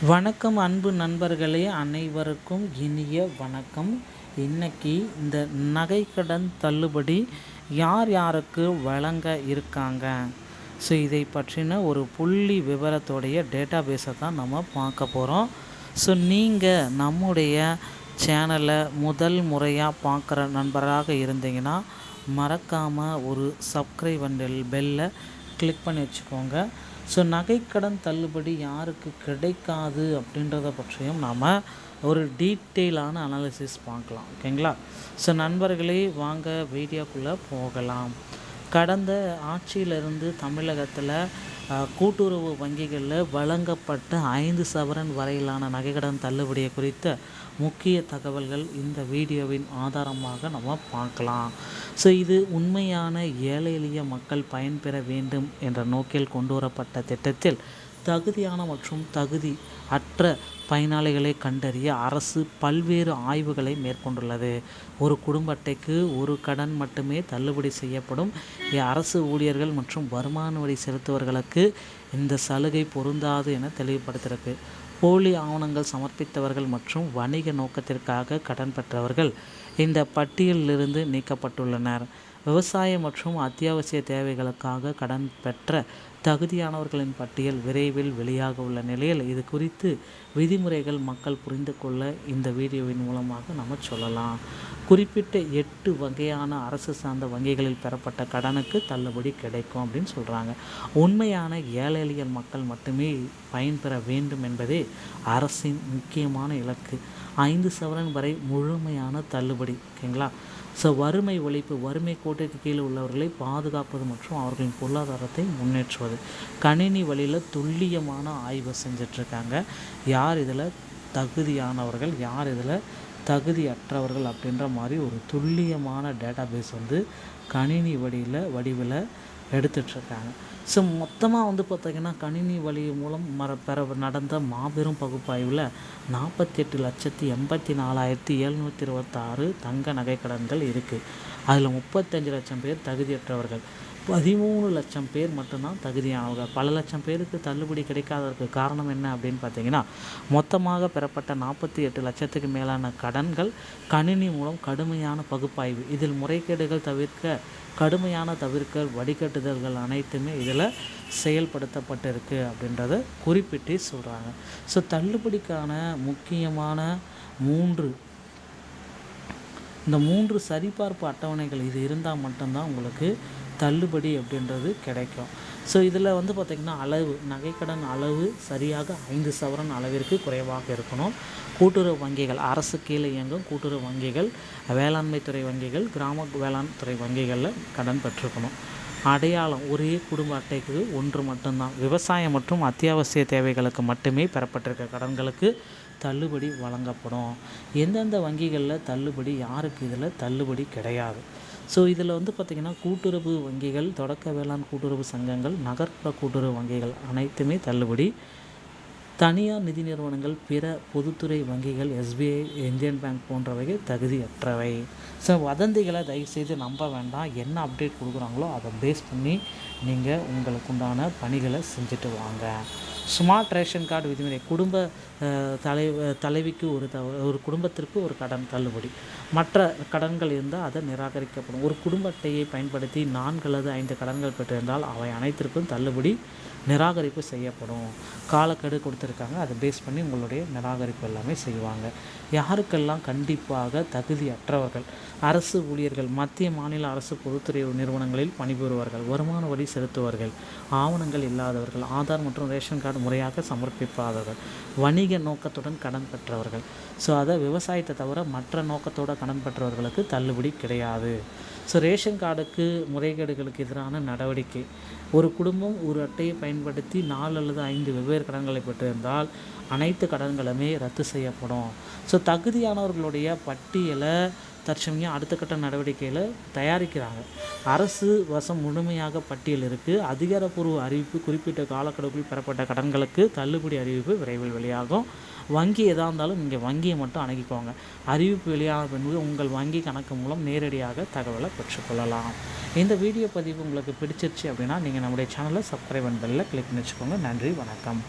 வணக்கம் அன்பு நண்பர்களே, அனைவருக்கும் இனிய வணக்கம். இன்னைக்கு இந்த நகைக்கடன் தள்ளுபடி யார் யாருக்கு வழங்க இருக்காங்க, ஸோ இதை பற்றின ஒரு புள்ளி விவரத்தோடைய டேட்டாபேஸை தான் நம்ம பார்க்க போகிறோம். ஸோ நீங்கள் நம்முடைய சேனலை முதல் முறையாக பார்க்குற நண்பராக இருந்தீங்கன்னா மறக்காமல் ஒரு சப்ஸ்கிரைப் பெல்லை கிளிக் பண்ணி வச்சுக்கோங்க. ஸோ நகைக்கடன் தள்ளுபடி யாருக்கு கிடைக்காது அப்படின்றத பற்றியும் நாம் ஒரு டீட்டெயிலான அனாலிசிஸ் பார்க்கலாம். ஓகேங்களா? ஸோ நண்பர்களே, வாங்க வீடியோக்குள்ளே போகலாம். கடந்த ஆட்சியிலிருந்து தமிழகத்தில் கூட்டுறவு வங்கிகளில் வழங்கப்பட்ட 5 சவரன் வரையிலான நகைக்கடன் தள்ளுபடியை குறித்த முக்கிய தகவல்கள் இந்த வீடியோவின் ஆதாரமாக நம்ம பார்க்கலாம். ஸோ இது உண்மையான ஏழை எளிய மக்கள் பயன்பெற வேண்டும் என்ற நோக்கில் கொண்டு வரப்பட்ட திட்டத்தில் தகுதியான மற்றும் தகுதி அற்ற பயனாளிகளை கண்டறிய அரசு பல்வேறு ஆய்வுகளை மேற்கொண்டுள்ளது. ஒரு குடும்ப அட்டைக்கு ஒரு கடன் மட்டுமே தள்ளுபடி செய்யப்படும். அரசு ஊழியர்கள் மற்றும் வருமான வரி செலுத்துவர்களுக்கு இந்த சலுகை பொருந்தாது என தெளிவுபடுத்தியிருக்கு. போலி ஆவணங்கள் சமர்ப்பித்தவர்கள் மற்றும் வணிக நோக்கத்திற்காக கடன் பெற்றவர்கள் இந்த பட்டியலிலிருந்து நீக்கப்பட்டுள்ளனர். விவசாய மற்றும் அத்தியாவசிய தேவைகளுக்காக கடன் பெற்ற தகுதியானவர்களின் பட்டியல் விரைவில் வெளியாக உள்ள நிலையில் இது குறித்து விதிமுறைகள் மக்கள் புரிந்து கொள்ள இந்த வீடியோவின் மூலமாக நம்ம சொல்லலாம். குறிப்பிட்ட 8 வகையான அரசு சார்ந்த வங்கிகளில் பெறப்பட்ட கடனுக்கு தள்ளுபடி கிடைக்கும் அப்படின்னு சொல்கிறாங்க. உண்மையான ஏழை எளிய மக்கள் மட்டுமே பயன்பெற வேண்டும் என்பதே அரசின் முக்கியமான இலக்கு. 5 சவரன் வரை முழுமையான தள்ளுபடி. ஓகேங்களா? ஸோ வறுமை ஒழிப்பு, வறுமை கோட்டிற்கு கீழே உள்ளவர்களை பாதுகாப்பது மற்றும் அவர்களின் பொருளாதாரத்தை முன்னேற்றுவது. கணினி வழியில் துல்லியமான ஆய்வு செஞ்சிட்ருக்காங்க. யார் இதில் தகுதியானவர்கள், யார் இதில் தகுதியற்றவர்கள் அப்படின்ற மாதிரி ஒரு துல்லியமான டேட்டாபேஸ் கணினி வடிவில் எடுத்துகிட்ருக்காங்க. ஸோ மொத்தமாக பார்த்திங்கன்னா கணினி வழி மூலம் நடந்த மாபெரும் பகுப்பாய்வில் 48,84,726 தங்க நகைக்கடன்கள் இருக்குது. அதில் 35 லட்சம் பேர் தகுதியற்றவர்கள், 13 லட்சம் பேர் மட்டும்தான் தகுதியானவர்கள். பல லட்சம் பேருக்கு தள்ளுபடி கிடைக்காததற்கு காரணம் என்ன அப்படின்னு பார்த்தீங்கன்னா, மொத்தமாக பெறப்பட்ட 48 லட்சத்துக்கு மேலான கடன்கள் கணினி மூலம் கடுமையான பகுப்பாய்வு, இதில் முறைகேடுகள் கடுமையான வடிகட்டுதல்கள் அனைத்துமே இதில் செயல்படுத்தப்பட்டிருக்கு அப்படின்றத குறிப்பிட்டு சொல்கிறாங்க. ஸோ தள்ளுபடிக்கான முக்கியமான 3 சரிபார்ப்பு அட்டவணைகள் இது இருந்தால் மட்டும்தான் உங்களுக்கு தள்ளுபடி அப்படின்றது கிடைக்கும். ஸோ இதில் பார்த்திங்கன்னா நகைக்கடன் அளவு சரியாக 5 சவரன் அளவிற்கு குறைவாக இருக்கணும். கூட்டுறவு வங்கிகள், அரசு கீழே இயங்கும் கூட்டுறவு வங்கிகள், வேளாண்மை துறை வங்கிகள், கிராம வேளாண் துறை வங்கிகளில் கடன் பெற்றிருக்கணும். அடையாளம் ஒரே குடும்ப அட்டைக்கு 1 மட்டும்தான். விவசாயம் மற்றும் அத்தியாவசிய தேவைகளுக்கு மட்டுமே பெறப்பட்டிருக்க கடன்களுக்கு தள்ளுபடி வழங்கப்படும். எந்தெந்த வங்கிகளில் தள்ளுபடி, யாருக்கு இதில் தள்ளுபடி கிடையாது. ஸோ இதில் பார்த்திங்கன்னா கூட்டுறவு வங்கிகள், தொடக்க வேளாண் கூட்டுறவு சங்கங்கள், நகர்ப்புற கூட்டுறவு வங்கிகள் அனைத்துமே தள்ளுபடி. தனியார் நிதி நிறுவனங்கள், பிற பொதுத்துறை வங்கிகள், SBI, இந்தியன் பேங்க் போன்றவைகள் தகுதியற்றவை. ஸோ வதந்திகளை தயவுசெய்து நம்ப வேண்டாம். என்ன அப்டேட் கொடுக்குறாங்களோ அதை பேஸ் பண்ணி நீங்கள் உங்களுக்கு உண்டான பணிகளை செஞ்சுட்டு வாங்க. ஸ்மார்ட் ரேஷன் கார்டு விதிமுறை, குடும்ப தலைவிக்கு ஒரு குடும்பத்திற்கு ஒரு கடன் தள்ளுபடி. மற்ற கடன்கள் இருந்தால் அதை நிராகரிக்கப்படும். ஒரு குடும்ப அட்டையை பயன்படுத்தி 4 அல்லது 5 கடன்கள் பெற்றிருந்தால் அவை அனைத்திற்கும் தள்ளுபடி நிராகரிப்பு செய்யப்படும். காலக்கெடு கொடுத்துருக்காங்க, அதை பேஸ் பண்ணி உங்களுடைய நிராகரிப்பு எல்லாமே செய்வாங்க. யாருக்கெல்லாம் கண்டிப்பாக தகுதியற்றவர்கள், அரசு ஊழியர்கள், மத்திய மாநில அரசு பொதுத்துறை நிறுவனங்களில் பணிபுரிவர்கள், வருமான வரி செலுத்துவர்கள், ஆவணங்கள் இல்லாதவர்கள், ஆதார் மற்றும் ரேஷன் கார்டு முறையாக சமர்ப்பிக்காதவர்கள், வணிக நோக்கத்துடன் கடன் பெற்றவர்கள். ஸோ அதை விவசாயத்தை தவிர மற்ற நோக்கத்தோடு கடன் பெற்றவர்களுக்கு தள்ளுபடி கிடையாது. ஸோ ரேஷன் கார்டுக்கு முறைகேடுகளுக்கு எதிரான நடவடிக்கை, ஒரு குடும்பம் ஒரு அட்டையை பயன்படுத்தி 4 அல்லது 5 வெவ்வேறு கடன்களை பெற்றிருந்தால் அனைத்து கடன்களுமே ரத்து செய்யப்படும். ஸோ தகுதியானவர்களுடைய பட்டியலை தற்சமயம் அடுத்த கட்ட நடவடிக்கையில் தயாரிக்கிறாங்க. அரசு வசம் முழுமையாக பட்டியல் இருக்குது. அதிகாரப்பூர்வ அறிவிப்பு, குறிப்பிட்ட காலக்கெடுவில் பெறப்பட்ட கடன்களுக்கு தள்ளுபடி அறிவிப்பு விரைவில் வெளியாகும். வங்கி எதாக இருந்தாலும் நீங்கள் வங்கியை மட்டும் அணுகிக்கோங்க. அறிவிப்பு வெளியான பின்பு உங்கள் வங்கி கணக்கு மூலம் நேரடியாக தகவலை பெற்றுக்கொள்ளலாம். இந்த வீடியோ பதிவு உங்களுக்கு பிடிச்சிருச்சு அப்படின்னா நீங்கள் நம்முடைய சேனலை சப்ஸ்கிரைப் பெல்லை கிளிக் பண்ணி வச்சுக்கோங்க. நன்றி, வணக்கம்.